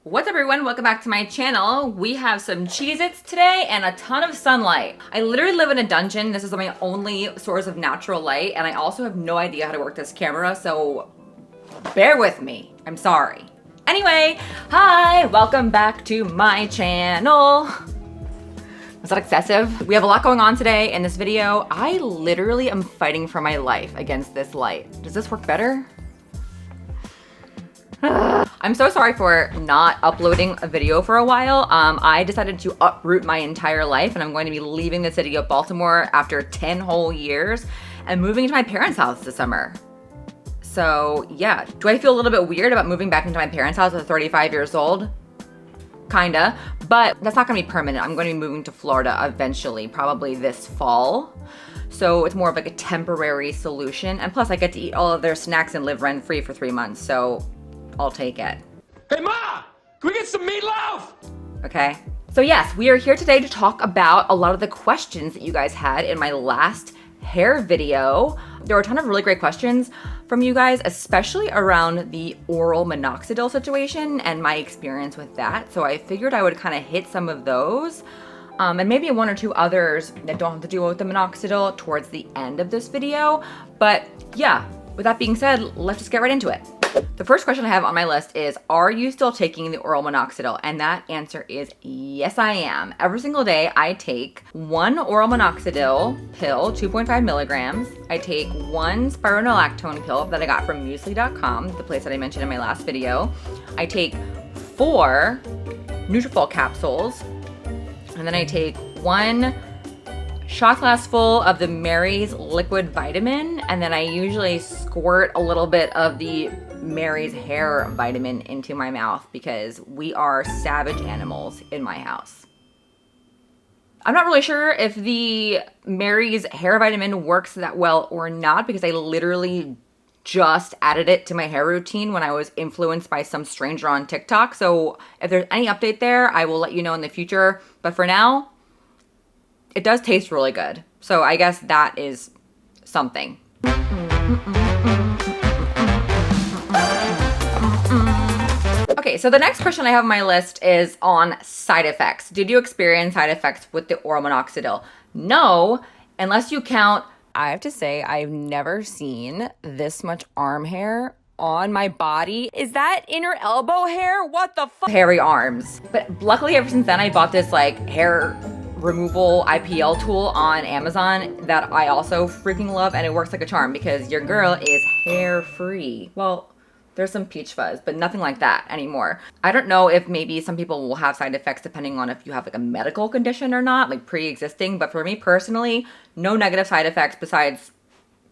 What's up everyone, welcome back to my channel. We have some Cheez-Its today and a ton of sunlight. I literally live in a dungeon. This is my only source of natural light, and I also have no idea how to work this camera, so bear with me. I'm sorry. Anyway, hi, welcome back to my channel. Was that excessive? We have a lot going on today in this video. I literally am fighting for my life against this light. Does this work better? I'm so sorry for not uploading a video for a while. I decided to uproot my entire life, and I'm going to be leaving the city of Baltimore after 10 whole years and moving into my parents' house this summer. So yeah, do I feel a little bit weird about moving back into my parents' house at 35 years old? Kinda, but that's not gonna be permanent. I'm going to be moving to Florida eventually, probably this fall. So it's more of like a temporary solution. And plus I get to eat all of their snacks and live rent-free for 3 months. So I'll take it. Hey Ma, can we get some meatloaf? Okay. So yes, we are here today to talk about a lot of the questions that you guys had in my last hair video. There were a ton of really great questions from you guys, especially around the oral minoxidil situation and my experience with that. So I figured I would kind of hit some of those and maybe one or two others that don't have to do with the minoxidil towards the end of this video. But yeah, with that being said, let's just get right into it. The first question I have on my list is, are you still taking the oral minoxidil? And that answer is yes, I am. Every single day I take one oral minoxidil pill, 2.5 milligrams. I take one spironolactone pill that I got from muesli.com, the place that I mentioned in my last video. I take 4 Nutrafol capsules, and then I take 1 shot glass full of the Mary's liquid vitamin, and then I usually squirt a little bit of the Mary's hair vitamin into my mouth because we are savage animals in my house. I'm not really sure if the Mary's hair vitamin works that well or not because I literally just added it to my hair routine when I was influenced by some stranger on TikTok. So if there's any update there, I will let you know in the future. But for now, it does taste really good. So I guess that is something. Okay, so the next question I have on my list is on side effects. Did you experience side effects with the oral minoxidil? No, unless you count, I have to say, I've never seen this much arm hair on my body. Is that inner elbow hair? What the fuck? Hairy arms. But luckily ever since then I bought this like hair removal IPL tool on Amazon that I also freaking love, and it works like a charm because your girl is hair free. Well, there's some peach fuzz, but nothing like that anymore. I don't know if maybe some people will have side effects depending on if you have like a medical condition or not, like pre-existing, but for me personally, no negative side effects besides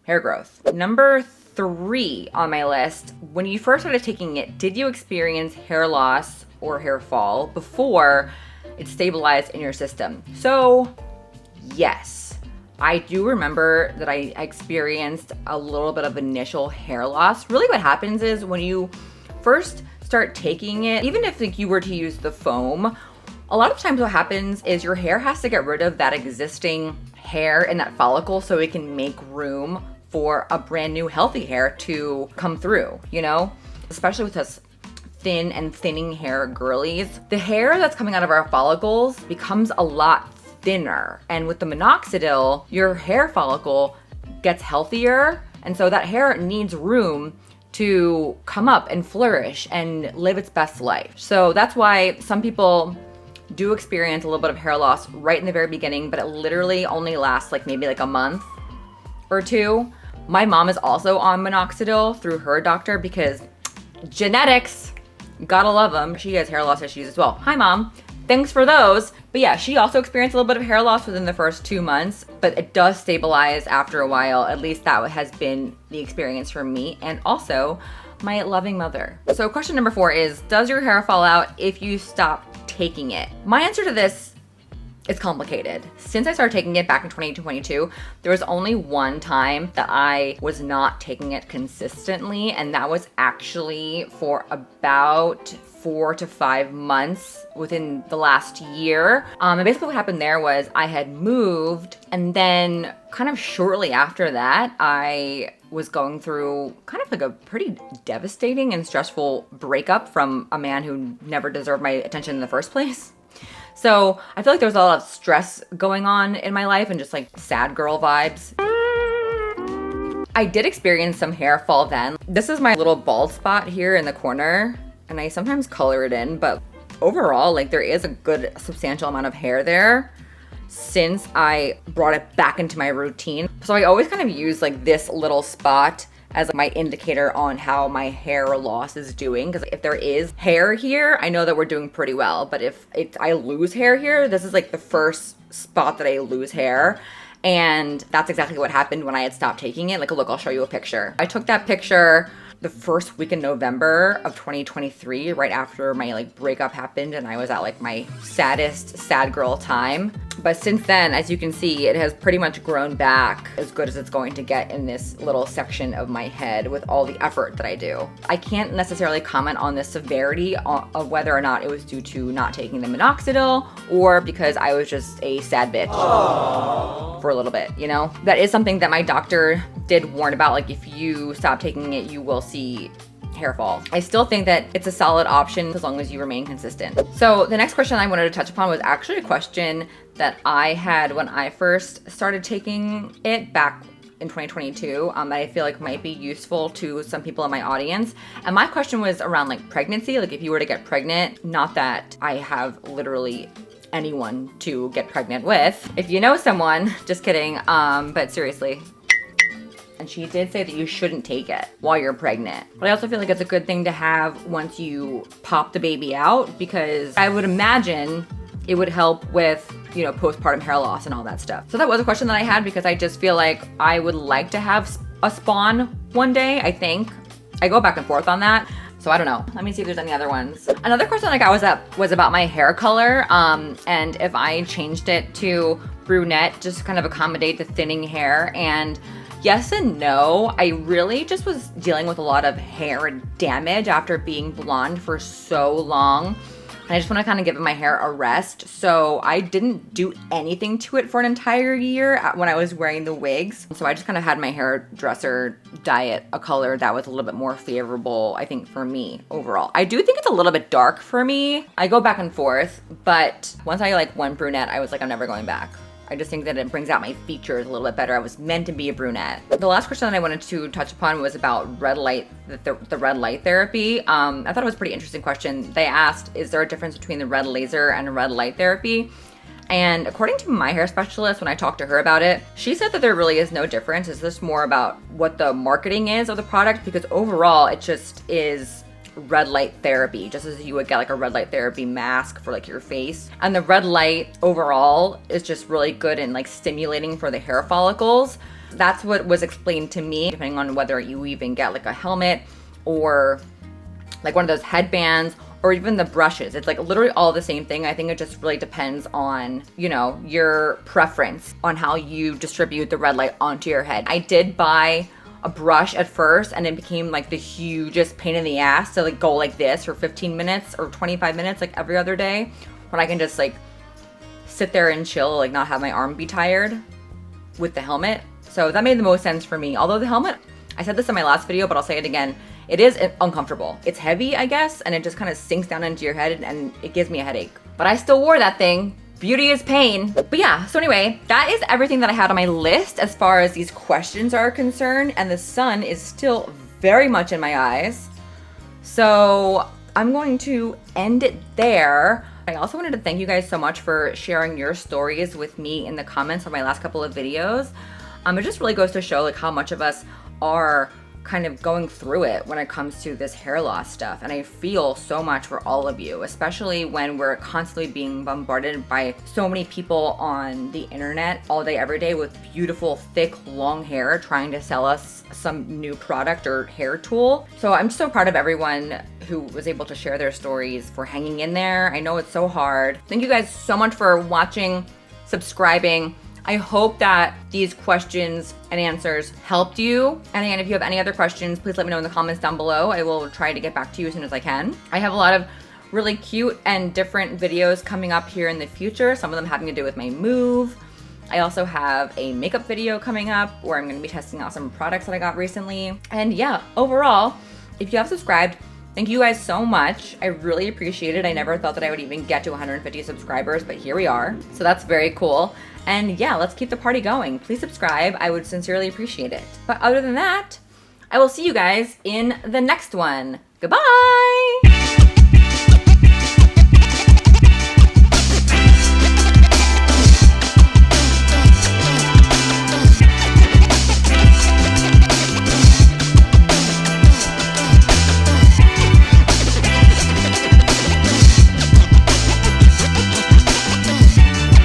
hair growth. Number 3 on my list, when you first started taking it, did you experience hair loss or hair fall before it stabilized in your system? So yes, I do remember that I experienced a little bit of initial hair loss. Really what happens is when you first start taking it, even if like you were to use the foam, a lot of times what happens is your hair has to get rid of that existing hair in that follicle so it can make room for a brand new healthy hair to come through, you know? Especially with us thin and thinning hair girlies, the hair that's coming out of our follicles becomes a lot thinner. And with the minoxidil, your hair follicle gets healthier. And so that hair needs room to come up and flourish and live its best life. So that's why some people do experience a little bit of hair loss right in the very beginning, but it literally only lasts like maybe like a month or 2. My mom is also on minoxidil through her doctor because genetics, gotta love them. She has hair loss issues as well. Hi mom, thanks for those. But yeah, she also experienced a little bit of hair loss within the first 2 months, but it does stabilize after a while. At least that has been the experience for me and also my loving mother. So question number 4 is, does your hair fall out if you stop taking it? My answer to this is complicated. Since I started taking it back in 2022, there was only one time that I was not taking it consistently, and that was actually for about 4 to 5 months within the last year. And basically what happened there was I had moved, and then kind of shortly after that, I was going through kind of like a pretty devastating and stressful breakup from a man who never deserved my attention in the first place. So I feel like there was a lot of stress going on in my life and just like sad girl vibes. I did experience some hair fall then. This is my little bald spot here in the corner, and I sometimes color it in, but overall, like there is a good substantial amount of hair there since I brought it back into my routine. So I always kind of use like this little spot as my indicator on how my hair loss is doing. Because if there is hair here, I know that we're doing pretty well. But if I lose hair here, this is like the first spot that I lose hair. And that's exactly what happened when I had stopped taking it. Like, look, I'll show you a picture. I took that picture the first week in November of 2023, right after my like breakup happened and I was at like my saddest sad girl time. But since then, as you can see, it has pretty much grown back as good as it's going to get in this little section of my head with all the effort that I do. I can't necessarily comment on the severity of whether or not it was due to not taking the minoxidil or because I was just a sad bitch. Aww. For a little bit, you know? That is something that my doctor did warn about. Like, if you stop taking it, you will see hair fall. I still think that it's a solid option as long as you remain consistent. So the next question I wanted to touch upon was actually a question that I had when I first started taking it back in 2022 that I feel like might be useful to some people in my audience. And my question was around like pregnancy, like if you were to get pregnant, not that I have literally anyone to get pregnant with. If you know someone, just kidding, but seriously. And she did say that you shouldn't take it while you're pregnant. But I also feel like it's a good thing to have once you pop the baby out, because I would imagine it would help with, you know, postpartum hair loss and all that stuff. So that was a question that I had because I just feel like I would like to have a spawn one day, I think. I go back and forth on that. So I don't know. Let me see if there's any other ones. Another question I got was about my hair color, and if I changed it to brunette just to kind of accommodate the thinning hair. And yes and no. I really just was dealing with a lot of hair damage after being blonde for so long. And I just want to kind of give my hair a rest. So I didn't do anything to it for an entire year when I was wearing the wigs. So I just kind of had my hairdresser dye it a color that was a little bit more favorable, I think, for me overall. I do think it's a little bit dark for me. I go back and forth, but once I like went brunette, I was like, I'm never going back. I just think that it brings out my features a little bit better. I was meant to be a brunette. The last question that I wanted to touch upon was about red light, the red light therapy. I thought it was a pretty interesting question. They asked, is there a difference between the red laser and red light therapy? And according to my hair specialist, when I talked to her about it, she said that there really is no difference. It's just more about what the marketing is of the product, because overall it just is red light therapy, just as you would get like a red light therapy mask for like your face. And the red light overall is just really good in like stimulating for the hair follicles. That's what was explained to me, depending on whether you even get like a helmet or like one of those headbands or even the brushes. It's like literally all the same thing. I think it just really depends on, you know, your preference on how you distribute the red light onto your head. I did buy a brush at first and it became like the hugest pain in the ass to like go like this for 15 minutes or 25 minutes like every other day, when I can just like sit there and chill, like not have my arm be tired with the helmet. So that made the most sense for me. Although the helmet, I said this in my last video, but I'll say it again, it is uncomfortable. It's heavy, I guess, and it just kind of sinks down into your head and it gives me a headache. But I still wore that thing. Beauty is pain. But yeah, so anyway, that is everything that I had on my list as far as these questions are concerned, and the sun is still very much in my eyes. So I'm going to end it there. I also wanted to thank you guys so much for sharing your stories with me in the comments on my last couple of videos. It just really goes to show like how much of us are kind of going through it when it comes to this hair loss stuff. And I feel so much for all of you, especially when we're constantly being bombarded by so many people on the internet all day, every day with beautiful, thick, long hair trying to sell us some new product or hair tool. So I'm so proud of everyone who was able to share their stories, for hanging in there. I know it's so hard. Thank you guys so much for watching, subscribing. I hope that these questions and answers helped you. And again, if you have any other questions, please let me know in the comments down below. I will try to get back to you as soon as I can. I have a lot of really cute and different videos coming up here in the future. Some of them having to do with my move. I also have a makeup video coming up where I'm gonna be testing out some products that I got recently. And yeah, overall, if you have subscribed, thank you guys so much. I really appreciate it. I never thought that I would even get to 150 subscribers, but here we are. So that's very cool. And yeah, let's keep the party going. Please subscribe. I would sincerely appreciate it. But other than that, I will see you guys in the next one. Goodbye!